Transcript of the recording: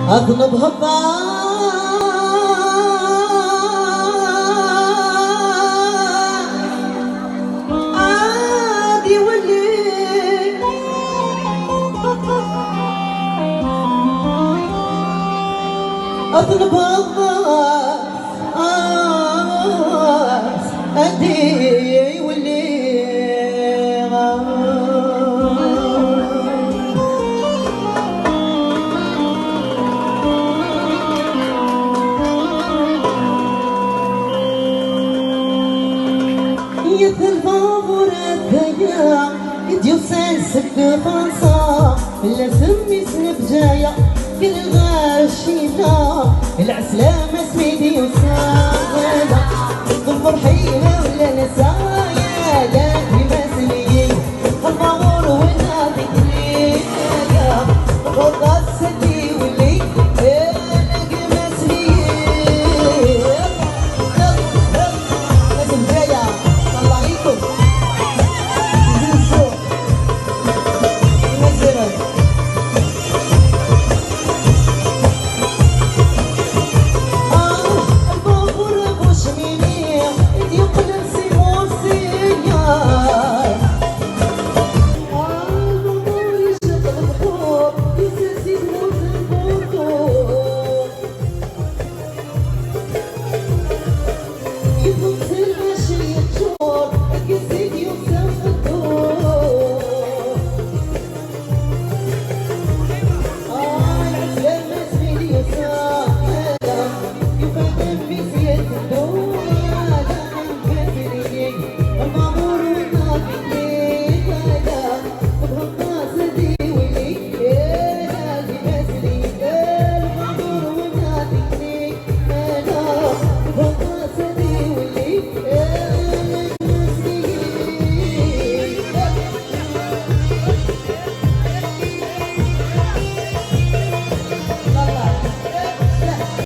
اطلب هبا عادي ولي اطلب هبا عادي ولي الفافور الثيا يديو سانسك فرنسا لا سمي سنبجايا في الغاشينا العسلامة سميدي وسالا تنفر حينا ولا نسالا